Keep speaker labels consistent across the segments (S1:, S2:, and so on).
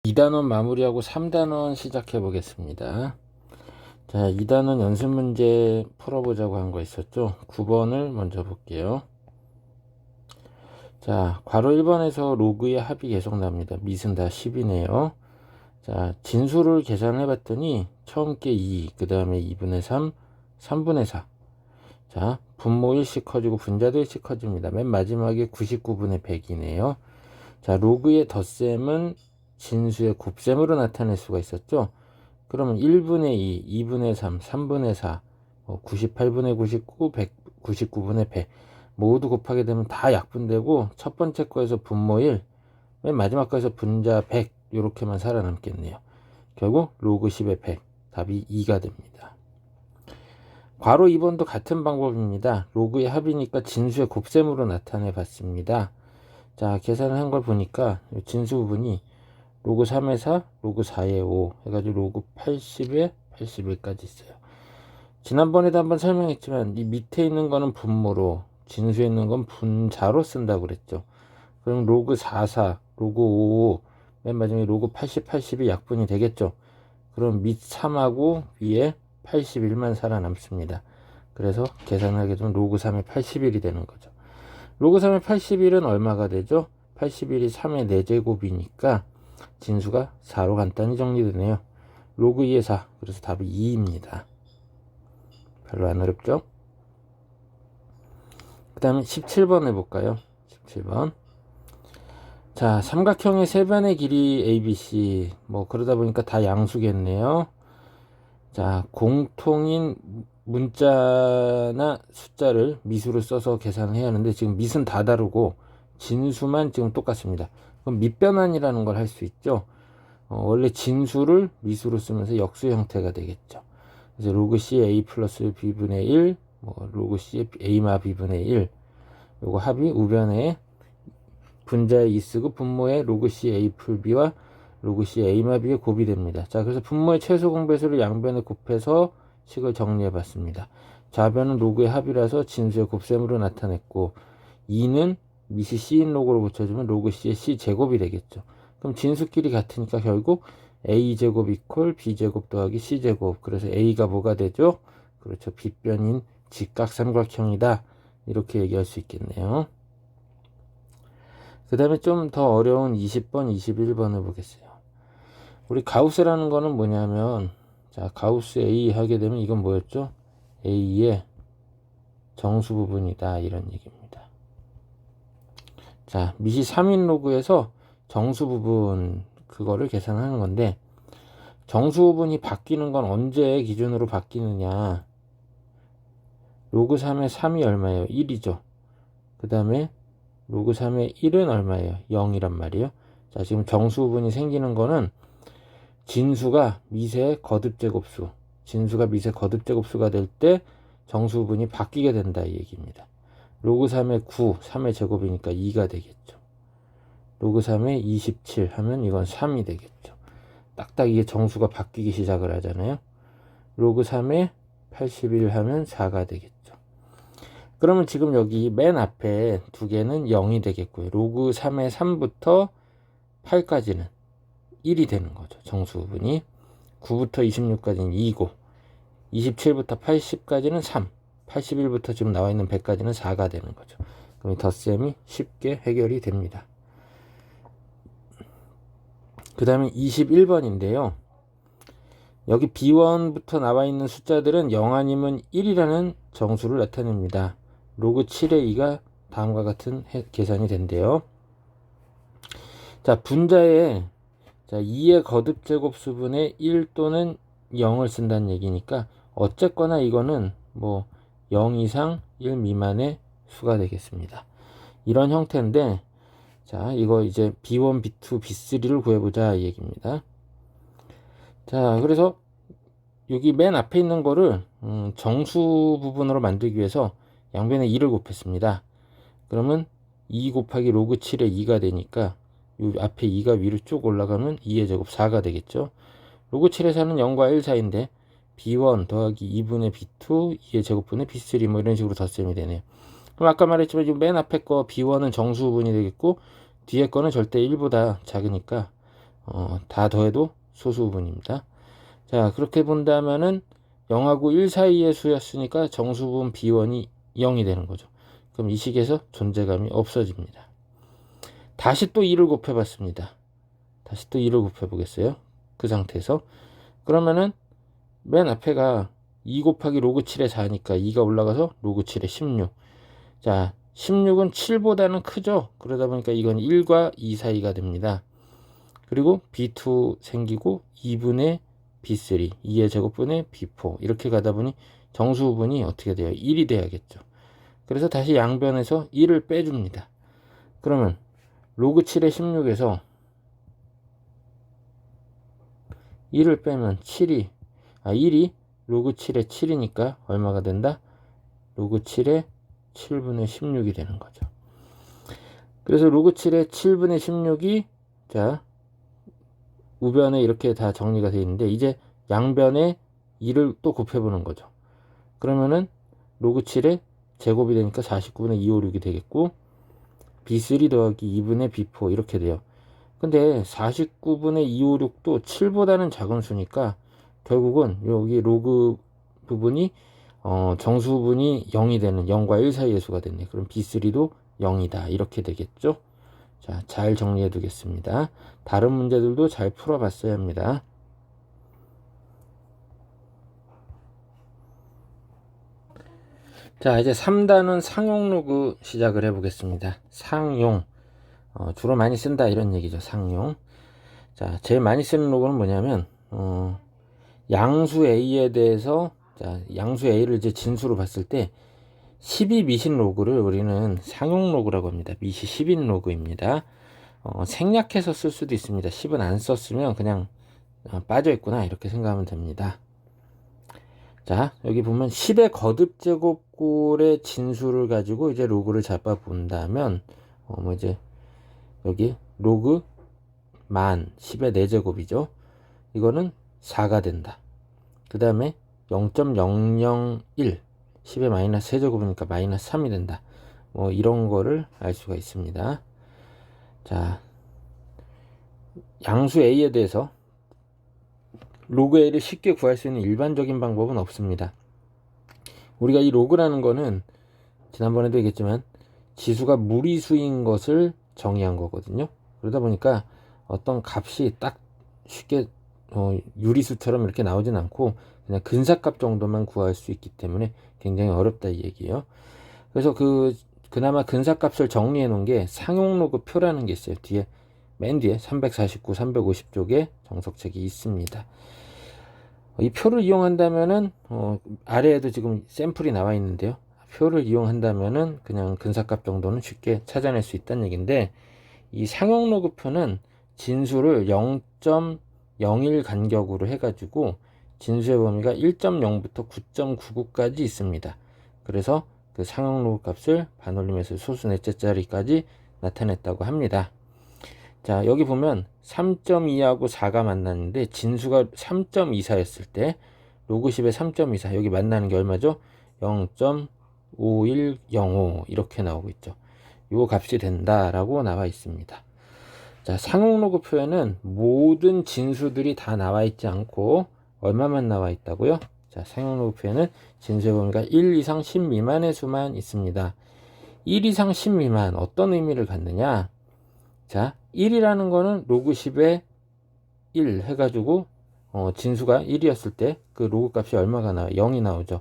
S1: 2단원 마무리하고 3단원 시작해 보겠습니다. 자, 2단원 연습 문제 풀어보자고 한 거 있었죠. 9번을 먼저 볼게요. 자, 괄호 1번에서 로그의 합이 계속 납니다. 밑은 다 10이네요. 자, 진수를 계산해 봤더니 처음 게 2, 그 다음에 2분의 3, 3분의 4. 자, 분모 1씩 커지고 분자도 1씩 커집니다. 맨 마지막에 99분의 100이네요. 자, 로그의 덧셈은 진수의 곱셈으로 나타낼 수가 있었죠. 그러면 1분의 2, 2분의 3, 3분의 4, 98분의 99, 199분의 100 모두 곱하게 되면 다 약분되고 첫 번째 거에서 분모 1, 맨 마지막 거에서 분자 100 이렇게만 살아남겠네요. 결국 로그 10의 100 답이 2가 됩니다. 괄호 2번도 같은 방법입니다. 로그의 합이니까 진수의 곱셈으로 나타내 봤습니다. 자, 계산을 한 걸 보니까 진수 부분이 로그 3의 4, 로그 4의 5 해가지고 로그 80에 81까지 있어요. 지난번에도 한번 설명했지만 이 밑에 있는 거는 분모로, 진수에 있는 건 분자로 쓴다고 그랬죠. 그럼 로그 44, 로그 55, 맨 마지막에 로그 80, 80이 약분이 되겠죠. 그럼 밑 3하고 위에 81만 살아남습니다. 그래서 계산하게 되면 로그 3의 81이 되는 거죠. 로그 3의 81은 얼마가 되죠? 81이 3의 4제곱이니까 진수가 4로 간단히 정리되네요. 로그 2의 4, 그래서 답이 2입니다. 별로 안 어렵죠? 그 다음에 17번 해볼까요? 17번. 자, 삼각형의 세 변의 길이 ABC. 뭐 그러다 보니까 다 양수겠네요. 자, 공통인 문자나 숫자를 미수로 써서 계산을 해야 하는데 지금 밑은 다 다르고 진수만 지금 똑같습니다. 그럼 밑변환이라는 걸 할 수 있죠. 원래 진수를 미수로 쓰면서 역수 형태가 되겠죠. 그래서 로그 C A 플러스 B분의 1, 뭐 로그 C A마 B분의 1, 요거 합이 우변에 분자에 2 쓰고 분모에 로그 C A 풀 B와 로그 C A마 B의 곱이 됩니다. 자, 그래서 분모의 최소 공배수를 양변에 곱해서 식을 정리해 봤습니다. 좌변은 로그의 합이라서 진수의 곱셈으로 나타냈고 2는 밑이 C인 로그로 붙여주면 로그 C의 C 제곱이 되겠죠. 그럼 진수끼리 같으니까 결국 A제곱 이퀄 B제곱 더하기 C제곱. 그래서 A가 뭐가 되죠? 그렇죠. 빗변인 직각삼각형이다. 이렇게 얘기할 수 있겠네요. 그 다음에 좀 더 어려운 20번, 21번을 보겠어요. 우리 가우스라는 거는 뭐냐면, 자, 가우스 A 하게 되면 이건 뭐였죠? A의 정수 부분이다. 이런 얘기입니다. 자, 밑이 3인 로그에서 정수 부분, 그거를 계산하는 건데, 정수 부분이 바뀌는 건 언제 기준으로 바뀌느냐. 로그 3의 3이 얼마예요? 1이죠. 그 다음에 로그 3의 1은 얼마예요? 0이란 말이에요. 자, 지금 정수 부분이 생기는 거는 진수가 밑의 거듭제곱수, 진수가 밑의 거듭제곱수가 될 때 정수 부분이 바뀌게 된다 이 얘기입니다. 로그 3의 9, 3의 제곱이니까 2가 되겠죠. 로그 3의 27 하면 이건 3이 되겠죠. 딱딱 이게 정수가 바뀌기 시작을 하잖아요. 로그 3의 81 하면 4가 되겠죠. 그러면 지금 여기 맨 앞에 두 개는 0이 되겠고요. 로그 3의 3부터 8까지는 1이 되는 거죠. 정수 부분이 9부터 26까지는 2고 27부터 80까지는 3, 81부터 지금 나와 있는 100까지는 4가 되는 거죠. 그럼 이 덧셈이 쉽게 해결이 됩니다. 그 다음에 21번인데요. 여기 B1부터 나와 있는 숫자들은 0 아니면 1이라는 정수를 나타냅니다. 로그 7의 2가 다음과 같은 계산이 된대요. 자, 분자에 자, 2의 거듭제곱수분의 1 또는 0을 쓴다는 얘기니까 어쨌거나 이거는 뭐 0 이상 1 미만의 수가 되겠습니다. 이런 형태인데 자, 이거 이제 B1, B2, B3를 구해보자 이 얘기입니다. 자, 그래서 여기 맨 앞에 있는 거를 정수 부분으로 만들기 위해서 양변에 2를 곱했습니다. 그러면 2 곱하기 로그 7의 2가 되니까 이 앞에 2가 위로 쭉 올라가면 2의 제곱 4가 되겠죠. 로그 7의 4는 0과 1 사이인데 B1 더하기 2분의 B2 2의 제곱분의 B3 뭐 이런 식으로 덧셈이 되네요. 그럼 아까 말했지만 맨 앞에 거 B1은 정수 부분이 되겠고 뒤에 거는 절대 1보다 작으니까 다 더해도 소수부분입니다. 자, 그렇게 본다면은 0하고 1 사이의 수였으니까 정수분 B1이 0이 되는 거죠. 그럼 이 식에서 존재감이 없어집니다. 다시 또 2를 곱해봤습니다. 다시 또 2를 곱해보겠어요. 그 상태에서. 그러면은 맨 앞에가 2 곱하기 로그 7의 4니까 2가 올라가서 로그 7의 16. 자, 16은 7보다는 크죠. 그러다 보니까 이건 1과 2 사이가 됩니다. 그리고 B2 생기고 2분의 B3, 2의 제곱분의 B4 이렇게 가다 보니 정수분이 어떻게 돼요? 1이 돼야겠죠. 그래서 다시 양변에서 1을 빼줍니다. 그러면 로그 7의 16에서 1을 빼면 1이 로그 7의 7이니까 얼마가 된다? 로그 7의 7분의 16이 되는 거죠. 그래서 로그 7의 7분의 16이 자 우변에 이렇게 다 정리가 되어 있는데 이제 양변에 2를 또 곱해보는 거죠. 그러면은 로그 7의 제곱이 되니까 49분의 256이 되겠고 B3 더하기 2분의 B4 이렇게 돼요. 근데 49분의 256도 7보다는 작은 수니까 결국은 여기 로그 부분이 정수분이 0이 되는 0과 1 사이의 수가 됐네. 그럼 B3도 0이다. 이렇게 되겠죠. 자, 잘 정리해 두겠습니다. 다른 문제들도 잘 풀어봤어야 합니다. 자, 이제 3단은 상용 로그 시작을 해보겠습니다. 상용. 주로 많이 쓴다 이런 얘기죠. 상용. 자, 제일 많이 쓰는 로그는 뭐냐면 양수 A에 대해서 자, 양수 A를 이제 진수로 봤을 때 12 미신 로그를 우리는 상용 로그라고 합니다. 미시 10인 로그입니다. 생략해서 쓸 수도 있습니다. 10은 안 썼으면 그냥 빠져있구나 이렇게 생각하면 됩니다. 자, 여기 보면 10의 거듭 제곱골의 진수를 가지고 이제 로그를 잡아 본다면 이제 여기 로그 만 10의 4제곱이죠. 이거는 4가 된다. 그 다음에 0.001 10의 마이너스 세제곱이니까 마이너스 3이 된다. 이런 거를 알 수가 있습니다. 자, 양수 A에 대해서 로그 A를 쉽게 구할 수 있는 일반적인 방법은 없습니다. 우리가 이 로그라는 거는 지난번에도 얘기했지만 지수가 무리수인 것을 정의한 거거든요. 그러다 보니까 어떤 값이 딱 쉽게 유리수처럼 이렇게 나오진 않고 그냥 근사값 정도만 구할 수 있기 때문에 굉장히 어렵다 이 얘기예요. 그래서 그나마 근사값을 정리해 놓은 게 상용로그 표라는 게 있어요. 맨 뒤에 349, 350쪽에 정석책이 있습니다. 이 표를 이용한다면은 아래에도 지금 샘플이 나와 있는데요. 표를 이용한다면은 그냥 근사값 정도는 쉽게 찾아낼 수 있다는 얘기인데 이 상용로그 표는 진수를 0.01 간격으로 해가지고 진수의 범위가 1.0부터 9.99까지 있습니다. 그래서 그 상용로그 값을 반올림해서 소수 넷째 자리까지 나타냈다고 합니다. 자, 여기 보면 3.2하고 4가 만났는데 진수가 3.24였을 때 로그 10의 3.24 여기 만나는 게 얼마죠? 0.5105 이렇게 나오고 있죠. 요 값이 된다라고 나와 있습니다. 자, 상용로그 표에는 모든 진수들이 다 나와 있지 않고 얼마만 나와 있다고요? 자, 상용로그 표에는 진수의 범위가 1 이상 10 미만의 수만 있습니다. 1 이상 10 미만 어떤 의미를 갖느냐? 자, 1이라는 거는 로그 10에 1 해가지고 진수가 1이었을 때 그 로그 값이 얼마가 나와요? 0이 나오죠.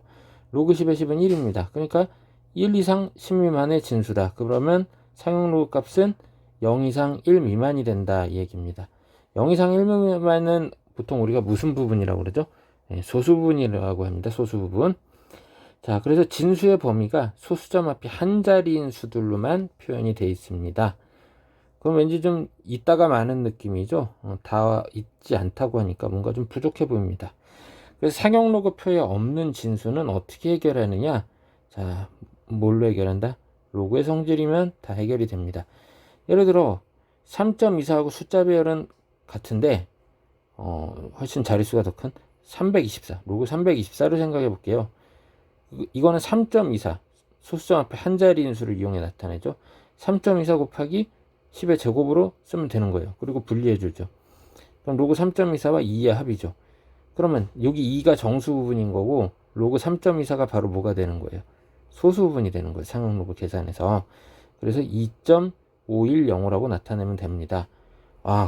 S1: 로그 10의 10은 1입니다. 그러니까 1 이상 10 미만의 진수다. 그러면 상용 로그 값은 0 이상 1 미만이 된다 이 얘기입니다. 0 이상 1 미만은 보통 우리가 무슨 부분이라고 그러죠? 소수부분이라고 합니다. 소수부분. 자, 그래서 진수의 범위가 소수점 앞이 한 자리인 수들로만 표현이 되어 있습니다. 그럼 왠지 좀 있다가 많은 느낌이죠. 다 있지 않다고 하니까 뭔가 좀 부족해 보입니다. 그래서 상용 로그 표에 없는 진수는 어떻게 해결하느냐? 자, 뭘로 해결한다? 로그의 성질이면 다 해결이 됩니다. 예를 들어 3.24하고 숫자 배열은 같은데 훨씬 자릿수가 더 큰 324 로그 324로 생각해 볼게요. 이거는 3.24 소수점 앞에 한 자리인 수를 이용해 나타내죠. 3.24 곱하기 10의 제곱으로 쓰면 되는 거예요. 그리고 분리해 주죠. 그럼 로그 3.24와 2의 합이죠. 그러면 여기 2가 정수 부분인 거고 로그 3.24가 바로 뭐가 되는 거예요? 소수 부분이 되는 거예요. 상용 로그 계산에서. 그래서 2.510이라고 나타내면 됩니다.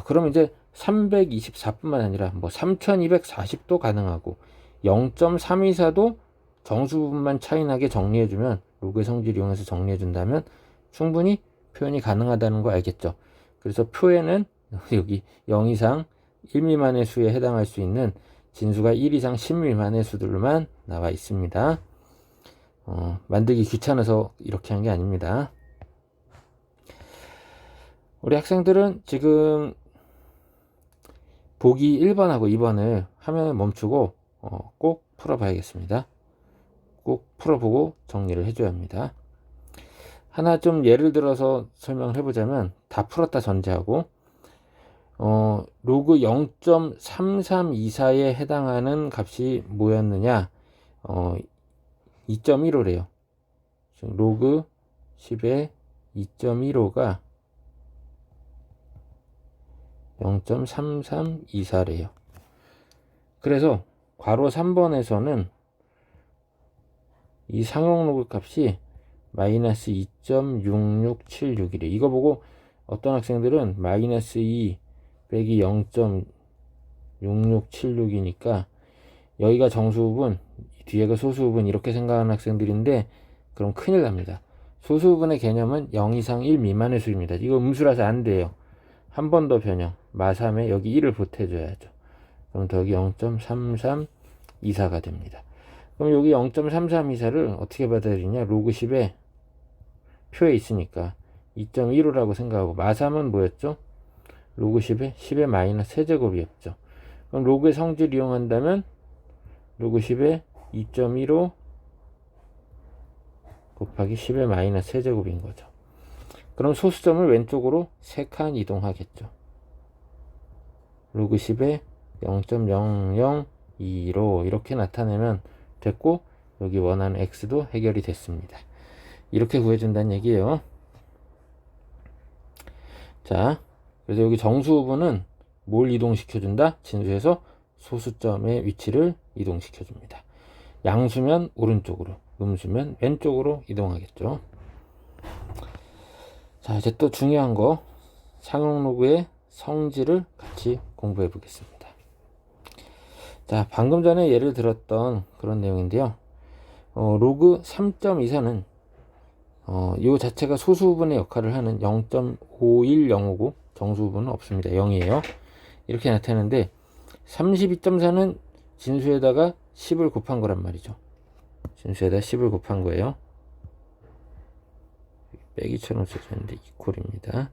S1: 그럼 이제 324뿐만 아니라 뭐 3240도 가능하고 0.324도 정수 부분만 차이나게 정리해주면 로그의 성질 이용해서 정리해준다면 충분히 표현이 가능하다는 거 알겠죠? 그래서 표에는 여기 0 이상 1 미만의 수에 해당할 수 있는 진수가 1 이상 10 미만의 수들만 나와 있습니다. 만들기 귀찮아서 이렇게 한 게 아닙니다. 우리 학생들은 지금 보기 1번하고 2번을 화면에 멈추고 꼭 풀어봐야겠습니다. 꼭 풀어보고 정리를 해줘야 합니다. 하나 좀 예를 들어서 설명을 해보자면 다 풀었다 전제하고 로그 0.3324에 해당하는 값이 뭐였느냐 2.15래요. 로그 10의 2.15가 0.3324래요. 그래서 괄호 3번에서는 이 상용 로그 값이 마이너스 2.6676이래. 이거 보고 어떤 학생들은 마이너스 2 빼기 0.6676이니까 여기가 정수부분, 뒤에가 소수부분 이렇게 생각하는 학생들인데 그럼 큰일 납니다. 소수부분의 개념은 0 이상 1 미만의 수입니다. 이거 음수라서 안 돼요. 한 번 더 변형, 마3에 여기 1을 보태줘야죠. 그럼 더 여기 0.3324가 됩니다. 그럼 여기 0.3324를 어떻게 받아들이냐? 로그 10에 표에 있으니까 2.15라고 생각하고 마3은 뭐였죠? 로그 10의 마이너스 세제곱이었죠. 그럼 로그의 성질 이용한다면 로그 10의 2.15 곱하기 10의 마이너스 세제곱인 거죠. 그럼 소수점을 왼쪽으로 3칸 이동하겠죠. 로그 10의 0.0025 이렇게 나타내면 됐고 여기 원하는 x도 해결이 됐습니다. 이렇게 구해준다는 얘기예요. 자, 그래서 여기 정수 부분은 뭘 이동시켜준다? 진수에서 소수점의 위치를 이동시켜줍니다. 양수면 오른쪽으로, 음수면 왼쪽으로 이동하겠죠. 자, 이제 또 중요한 거 상용 로그의 성질을 같이 공부해 보겠습니다. 자, 방금 전에 예를 들었던 그런 내용인데요. 로그 3.24는 이 자체가 소수 부분의 역할을 하는 0.510이고 정수 부분은 없습니다. 0이에요. 이렇게 나타내는데 32.4는 진수에다가 10을 곱한 거란 말이죠. 진수에다 10을 곱한 거예요. 빼기처럼 써졌는데 이퀄입니다.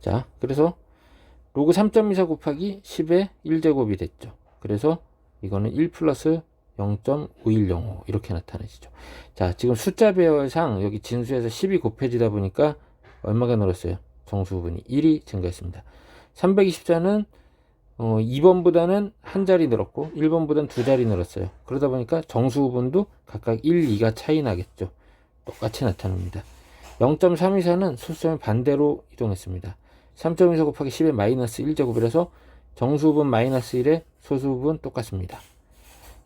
S1: 자, 그래서 로그 3.24 곱하기 10의 1제곱이 됐죠. 그래서 이거는 1 플러스 0.5105 이렇게 나타내지죠. 자, 지금 숫자 배열상 여기 진수에서 10이 곱해지다 보니까 얼마가 늘었어요? 정수 부분이 1이 증가했습니다. 324는 2번보다는 한 자리 늘었고 1번보다는 두 자리 늘었어요. 그러다 보니까 정수 부분도 각각 1, 2가 차이 나겠죠. 똑같이 나타납니다. 0.324는 소수점이 반대로 이동했습니다. 3.24 곱하기 10의 마이너스 1제곱이라서 정수 부분 마이너스 1에 소수 부분 똑같습니다.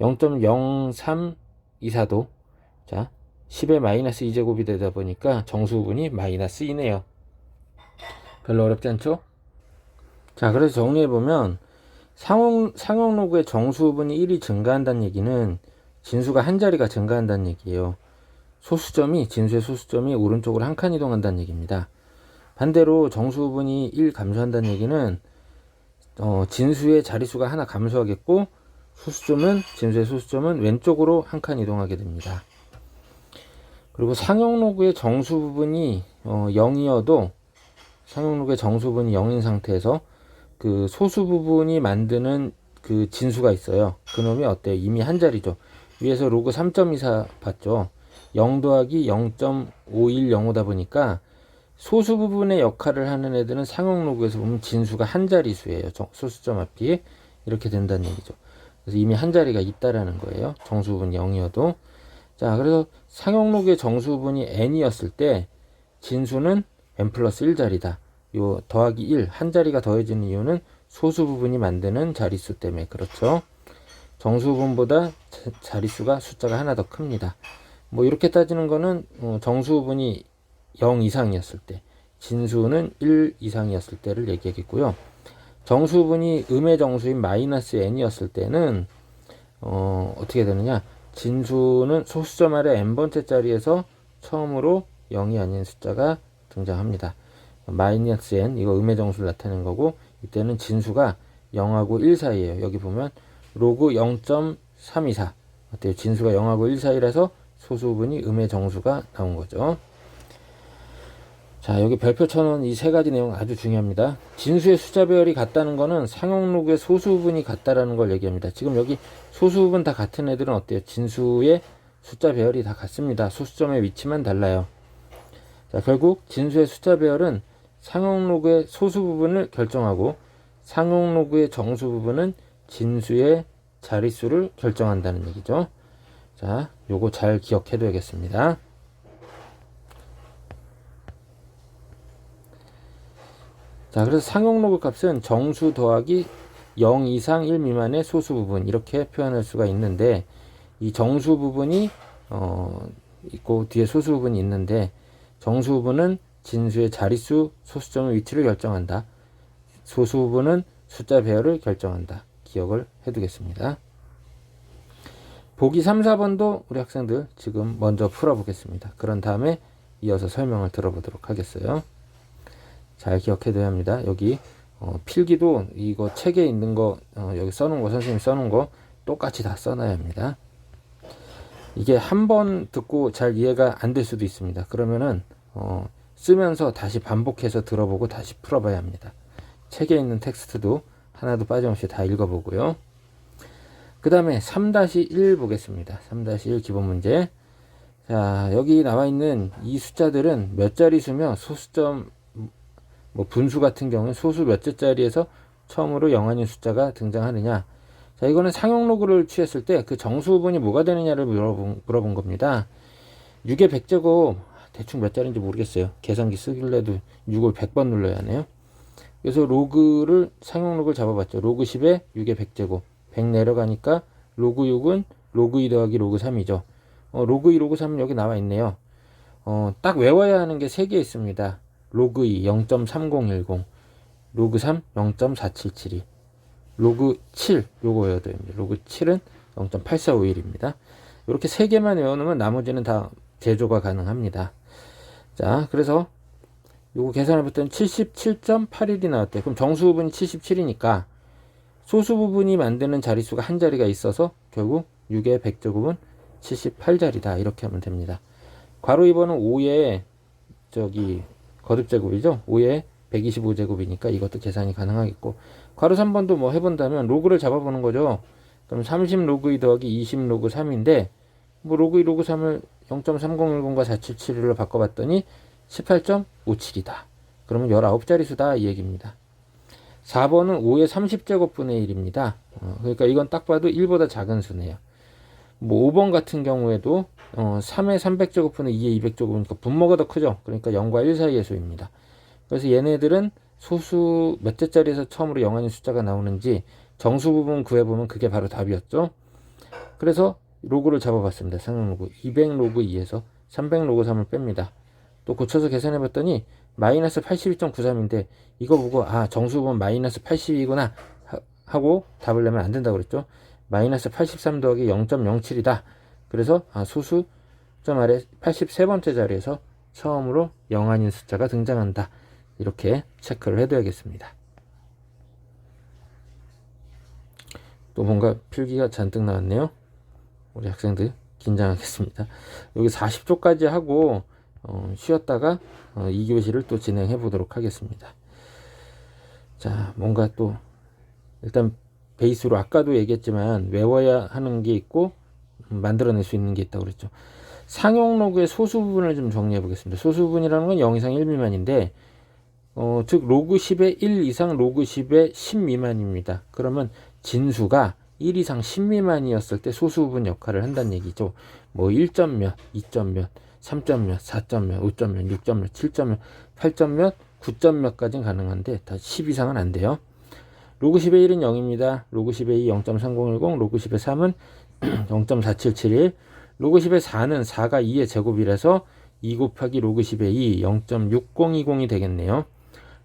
S1: 0.0324도 자 10의 마이너스 2제곱이 되다 보니까 정수 부분이 마이너스 2네요. 별로 어렵지 않죠? 자, 그래서 정리해보면 상용 로그의 정수 부분이 1이 증가한다는 얘기는 진수가 한 자리가 증가한다는 얘기예요. 소수점이 진수의 소수점이 오른쪽으로 한 칸 이동한다는 얘기입니다. 반대로 정수 부분이 1 감소한다는 얘기는 진수의 자릿수가 하나 감소하겠고 진수의 소수점은 왼쪽으로 한 칸 이동하게 됩니다. 그리고 상용 로그의 정수 부분이 0이어도 상용 로그의 정수 부분이 0인 상태에서 그 소수 부분이 만드는 그 진수가 있어요. 그놈이 어때요? 이미 한 자리죠. 위에서 로그 3.24 봤죠? 0 더하기 0.5105다 보니까 소수 부분의 역할을 하는 애들은 상용 로그에서 보면 진수가 한 자리수예요. 소수점 앞이 이렇게 된다는 얘기죠. 그래서 이미 한 자리가 있다라는 거예요. 정수 부분이 0이어도. 자, 그래서 상용 로그의 정수 부분이 n이었을 때 진수는 n 플러스 1자리다. 요 더하기 1, 한 자리가 더해지는 이유는 소수 부분이 만드는 자릿수 때문에 그렇죠. 정수 부분보다 자릿수가 숫자가 하나 더 큽니다. 뭐 이렇게 따지는 거는 정수 부분이 0 이상이었을 때, 진수는 1 이상이었을 때를 얘기하겠고요. 정수 부분이 음의 정수인 마이너스 n이었을 때는 어떻게 되느냐, 진수는 소수점 아래 n번째 자리에서 처음으로 0이 아닌 숫자가 등장합니다. 마이너스 n, 이거 음의 정수를 나타내는 거고, 이때는 진수가 0하고 1 사이에요. 여기 보면 로그 0.324, 어때요? 진수가 0하고 1 사이라서 소수 부분이 음의 정수가 나온 거죠. 자, 여기 별표 쳐놓은 이 세 가지 내용 아주 중요합니다. 진수의 숫자 배열이 같다는 거는 상용 로그의 소수 부분이 같다라는 걸 얘기합니다. 지금 여기 소수 부분 다 같은 애들은 어때요? 진수의 숫자 배열이 다 같습니다. 소수점의 위치만 달라요. 자, 결국 진수의 숫자 배열은 상용 로그의 소수 부분을 결정하고 상용 로그의 정수 부분은 진수의 자릿수를 결정한다는 얘기죠. 자, 요거 잘 기억해 둬야겠습니다. 자, 그래서 상용 로그 값은 정수 더하기 0 이상 1 미만의 소수 부분, 이렇게 표현할 수가 있는데, 이 정수 부분이 있고 뒤에 소수 부분이 있는데, 정수 부분은 진수의 자릿수 소수점의 위치를 결정한다. 소수 부분은 숫자 배열을 결정한다. 기억을 해두겠습니다. 보기 3, 4번도 우리 학생들 지금 먼저 풀어보겠습니다. 그런 다음에 이어서 설명을 들어보도록 하겠어요. 잘 기억해둬야 합니다. 여기 필기도 이거 책에 있는 거 여기 써놓은 거, 선생님이 써놓은 거 똑같이 다 써놔야 합니다. 이게 한 번 듣고 잘 이해가 안 될 수도 있습니다. 그러면은 쓰면서 다시 반복해서 들어보고 다시 풀어봐야 합니다. 책에 있는 텍스트도 하나도 빠짐없이 다 읽어보고요. 그 다음에 3-1 보겠습니다. 3-1 기본 문제. 자, 여기 나와 있는 이 숫자들은 몇 자리 수며 소수점, 뭐 분수 같은 경우는 소수 몇째 자리에서 처음으로 0 아닌 숫자가 등장하느냐. 자, 이거는 상용 로그를 취했을 때 그 정수 부분이 뭐가 되느냐를 물어본 겁니다. 6의 100제곱 대충 몇 자리인지 모르겠어요. 계산기 쓰길래도 6을 100번 눌러야 하네요. 그래서 로그를 상용 로그를 잡아봤죠. 로그 10에 6의 100제곱 100 내려가니까 로그 6은 로그 2 더하기 로그 3이죠. 로그 2, 로그 3은 여기 나와 있네요. 딱 외워야 하는 게 3개 있습니다. 로그 2 0.3010, 로그 3 0.4772, 로그 7 요거 외워야 됩니다. 로그 7은 0.8451입니다. 이렇게 3개만 외워놓으면 나머지는 다 제조가 가능합니다. 자, 그래서 요거 계산해 봤더니 77.81이 나왔대요. 그럼 정수 부분이 77이니까 소수 부분이 만드는 자릿수가 한 자리가 있어서 결국 6의 100제곱은 78자리다. 이렇게 하면 됩니다. 괄호 2번은 5의 저기 거듭제곱이죠. 5의 125제곱이니까 이것도 계산이 가능하겠고, 괄호 3번도 뭐 해본다면 로그를 잡아보는 거죠. 그럼 30 로그 2 더하기 20 로그 3인데 뭐 로그 2 로그 3을 0.3010과 477로 바꿔봤더니 18.57이다. 그러면 19자리 수다 이 얘기입니다. 4번은 5의 30제곱분의 1입니다. 그러니까 이건 딱 봐도 1보다 작은 수네요. 뭐 5번 같은 경우에도 3의 300제곱분의 2의 200제곱이니까 분모가 더 크죠. 그러니까 0과 1 사이의 수입니다. 그래서 얘네들은 소수 몇째 자리에서 처음으로 0 아닌 숫자가 나오는지 정수 부분 구해보면 그게 바로 답이었죠. 그래서 로그를 잡아봤습니다. 상용 로그 200 로그 2에서 300 로그 3을 뺍니다. 또 고쳐서 계산해봤더니 마이너스 82.93인데 이거 보고 정수 부분 마이너스 80이구나 하고 답을 내면 안 된다고 그랬죠. 마이너스 83 더하기 0.07이다. 그래서 소수 점 아래 83번째 자리에서 처음으로 0 아닌 숫자가 등장한다. 이렇게 체크를 해둬야겠습니다. 또 뭔가 필기가 잔뜩 나왔네요. 우리 학생들 긴장하겠습니다. 여기 40초까지 하고 쉬었다가 2교시를 또 진행해 보도록 하겠습니다. 자, 뭔가 또 일단 베이스로 아까도 얘기했지만 외워야 하는 게 있고 만들어낼 수 있는 게 있다고 그랬죠. 상용 로그의 소수 부분을 좀 정리해 보겠습니다. 소수 부분이라는 건 0 이상 1 미만인데 즉 로그 10의 1 이상 로그 10의 10 미만입니다. 그러면 진수가 1 이상 10 미만이었을 때 소수 부분 역할을 한다는 얘기죠. 뭐 1점 몇, 2점 몇, 3점 몇, 4점 몇, 5점 몇, 6점 몇, 7점 몇, 8점 몇, 9점 몇까지는 가능한데 다 10 이상은 안 돼요. 로그 10의 1은 0입니다. 로그 10의 2 0.3010, 로그 10의 3은 0.4771, 로그 10의 4는 4가 2의 제곱이라서 2 곱하기 로그 10의 2 0.6020이 되겠네요.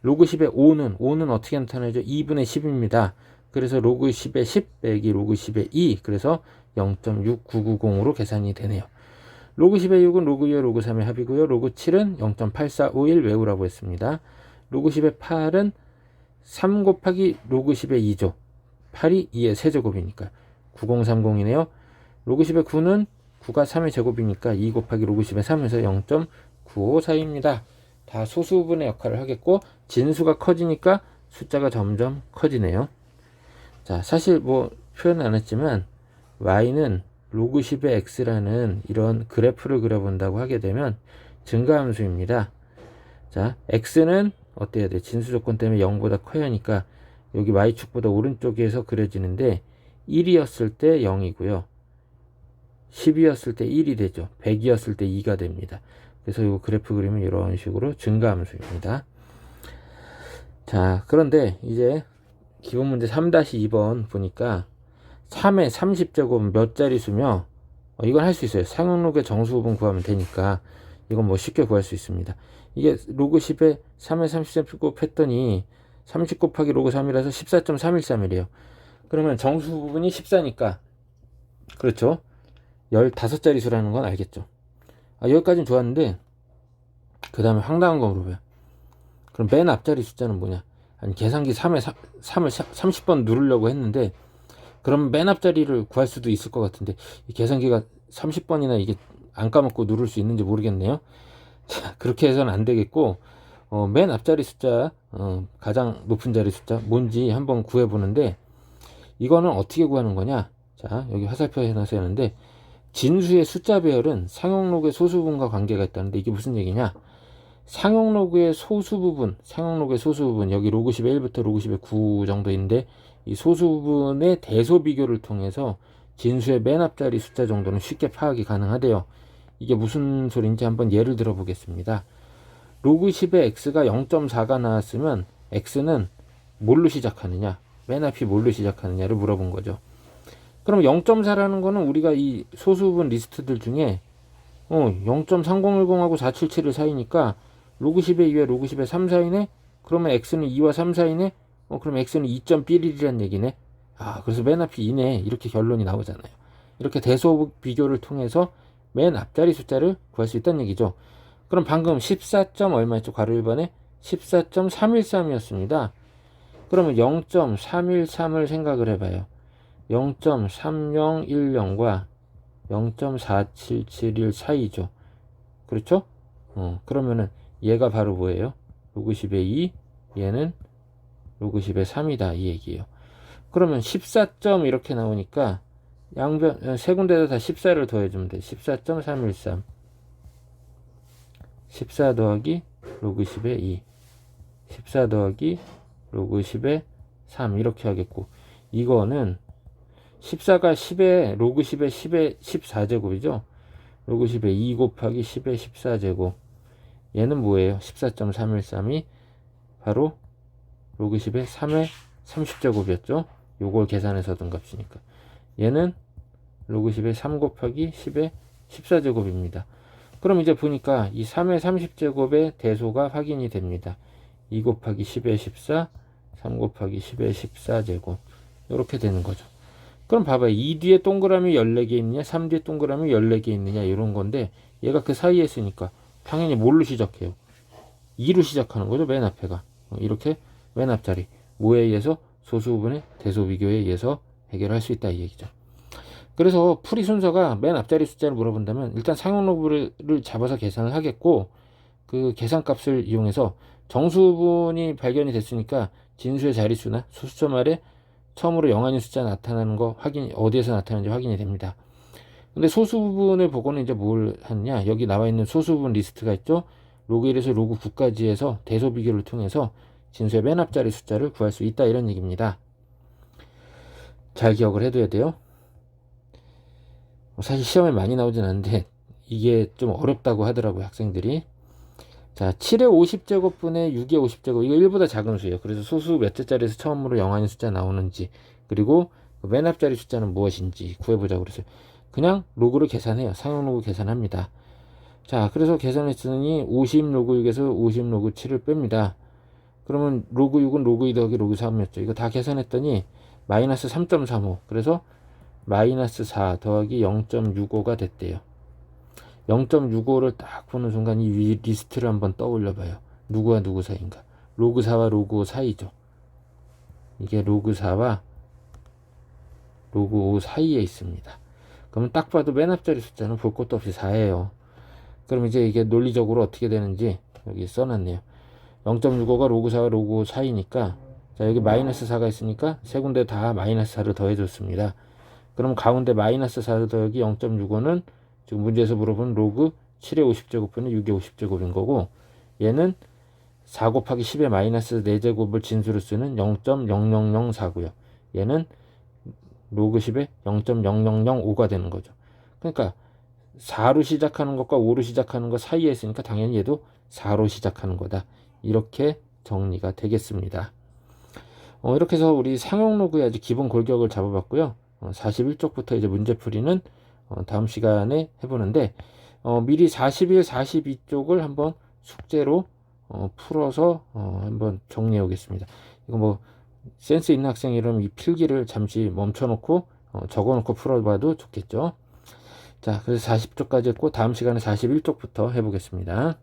S1: 로그 10의 5는 어떻게 나타나죠? 2분의 10입니다. 그래서 로그 10의 10 빼기 로그 10의 2, 그래서 0.6990으로 계산이 되네요. 로그 10의 6은 로그 2와 로그 3의 합이고요. 로그 7은 0.8451 외우라고 했습니다. 로그 10의 8은 3 곱하기 로그 10의 2죠. 8이 2의 세제곱이니까 9030이네요. 로그 10의 9는 9가 3의 제곱이니까 2 곱하기 로그 10의 3에서 0.954입니다. 다 소수분의 역할을 하겠고, 진수가 커지니까 숫자가 점점 커지네요. 자, 사실 뭐 표현 안 했지만 y는 로그 10의 x라는 이런 그래프를 그려본다고 하게 되면 증가함수입니다. 자, x는 어때야 돼? 진수 조건 때문에 0보다 커야 하니까 여기 y축보다 오른쪽에서 그려지는데 1이었을 때 0이고요. 10이었을 때 1이 되죠. 100이었을 때 2가 됩니다. 그래서 이 그래프 그리면 이런 식으로 증가함수입니다. 자, 그런데 이제 기본 문제 3-2번 보니까 3의 30제곱 몇 자리수며, 이건 할 수 있어요. 상용로그의 정수부분 구하면 되니까 이건 뭐 쉽게 구할 수 있습니다. 이게 로그 10에 3의 30제곱 했더니 30 곱하기 로그 3이라서 14.313이래요. 그러면 정수 부분이 14니까, 그렇죠, 15자리 수라는 건 알겠죠. 여기까지는 좋았는데 그 다음에 황당한 거 물어봐요. 그럼 맨 앞자리 숫자는 뭐냐? 아니, 계산기 3을 30번 누르려고 했는데 그럼 맨 앞자리를 구할 수도 있을 것 같은데 이 계산기가 30번이나 이게 안 까먹고 누를 수 있는지 모르겠네요. 자, 그렇게 해서는 안 되겠고, 맨 앞자리 숫자, 가장 높은 자리 숫자 뭔지 한번 구해보는데, 이거는 어떻게 구하는 거냐? 자, 여기 화살표 해놔서 하는데, 진수의 숫자 배열은 상용로그의 소수부분과 관계가 있다는데 이게 무슨 얘기냐? 상용로그의 소수부분, 여기 로그 10의 1부터 로그 10의 9 정도인데, 이 소수부분의 대소 비교를 통해서 진수의 맨 앞자리 숫자 정도는 쉽게 파악이 가능하대요. 이게 무슨 소리인지 한번 예를 들어 보겠습니다. 로그 10의 x가 0.4가 나왔으면 x는 뭘로 시작하느냐, 맨 앞이 뭘로 시작하느냐를 물어본 거죠. 그럼 0.4라는 거는 우리가 이 소수부분 리스트들 중에 0.3010하고 477을 사이니까 로그 10의 2와 로그 10의 3 사이네? 그러면 x는 2와 3 사이네? 그럼 x는 2.11이란 얘기네? 그래서 맨 앞이 2네. 이렇게 결론이 나오잖아요. 이렇게 대소 비교를 통해서 맨 앞자리 숫자를 구할 수 있다는 얘기죠. 그럼 방금 14. 얼마였죠? 괄호 1번에 14.313이었습니다. 그러면 0.313을 생각을 해봐요. 0.3010과 0.4771 사이죠. 그렇죠? 그러면은 얘가 바로 뭐예요? 로그 10의 2, 얘는 로그 10의 3이다, 이 얘기예요. 그러면 14점 이렇게 나오니까 양변 세 군데다 다 14를 더해주면 돼. 14.313 14 더하기 로그 10의 2, 14 더하기 로그 10의 3 이렇게 하겠고, 이거는 14가 10의 로그 10의 10의 14제곱이죠. 로그 10의 2 곱하기 10의 14제곱. 얘는 뭐예요? 14.313이 바로 로그 10의 3의 30제곱이었죠. 요걸 계산해서 얻은 값이니까. 얘는 로그 10의 3 곱하기 10의 14제곱입니다. 그럼 이제 보니까 이 3의 30제곱의 대소가 확인이 됩니다. 2 곱하기 10의 14, 3 곱하기 10의 14제곱. 이렇게 되는 거죠. 그럼 봐봐요. 2 뒤에 동그라미 14개 있느냐, 3 뒤에 동그라미 14개 있느냐, 이런 건데, 얘가 그 사이에 있으니까 당연히 뭘로 시작해요? 2로 시작하는 거죠, 맨 앞에가. 이렇게 맨 앞자리. 뭐에 의해서? 소수부분의 대소 비교에 의해서 해결할 수 있다, 이 얘기죠. 그래서 풀이 순서가 맨 앞자리 숫자를 물어본다면 일단 상용로그를 잡아서 계산을 하겠고, 그 계산값을 이용해서 정수분이 발견이 됐으니까 진수의 자릿수나 소수점 아래 처음으로 영한인 숫자 나타나는 거 어디에서 나타나는지 확인이 됩니다. 근데 소수부분을 보고는 이제 뭘 하느냐, 여기 나와 있는 소수부분 리스트가 있죠. 로그 1에서 로그 9까지 해서 대소 비교를 통해서 진수의 맨 앞자리 숫자를 구할 수 있다, 이런 얘기입니다. 잘 기억을 해둬야 돼요. 사실 시험에 많이 나오진 않는데 이게 좀 어렵다고 하더라고요, 학생들이. 자, 7의 50제곱분의 6의 50제곱. 이거 1보다 작은 수예요. 그래서 소수 몇 자짜리에서 처음으로 영한의 숫자 나오는지, 그리고 맨 앞자리 숫자는 무엇인지 구해보자고 그랬어요. 그냥 로그를 계산해요. 상용 로그 계산합니다. 자, 그래서 계산했더니 50 로그 6에서 50 로그 7을 뺍니다. 그러면 로그 6은 로그 2 더하기 로그 3이었죠. 이거 다 계산했더니 마이너스 3.35. 그래서 마이너스 4 더하기 0.65가 됐대요. 0.65를 딱 보는 순간 이 위 리스트를 한번 떠올려 봐요. 누구와 누구 사이인가? 로그 4와 로그 5 사이죠. 이게 로그 4와 로그 5 사이에 있습니다. 그러면 딱 봐도 맨 앞자리 숫자는 볼 것도 없이 4예요. 그럼 이제 이게 논리적으로 어떻게 되는지 여기 써놨네요. 0.65가 로그 4와 로그 5 사이니까, 자, 여기 마이너스 4가 있으니까 세 군데 다 마이너스 4를 더해줬습니다. 그럼 가운데 마이너스 4를 더하기 0.65는 지금 문제에서 물어본 로그 7의 50제곱분의 6의 50제곱인 거고, 얘는 4 곱하기 10의 마이너스 4제곱을 진수로 쓰는 0.0004고요. 얘는 로그 10의 0.0005가 되는 거죠. 그러니까 4로 시작하는 것과 5로 시작하는 것 사이에 있으니까 당연히 얘도 4로 시작하는 거다. 이렇게 정리가 되겠습니다. 이렇게 해서 우리 상용 로그의 아주 기본 골격을 잡아봤고요. 41쪽부터 이제 문제풀이는 다음 시간에 해보는데, 미리 41, 42쪽을 한번 숙제로 풀어서 한번 정리해 오겠습니다. 이거 뭐 센스 있는 학생이라면 이 필기를 잠시 멈춰놓고 적어놓고 풀어봐도 좋겠죠. 자, 그래서 40쪽까지 했고 다음 시간에 41쪽부터 해보겠습니다.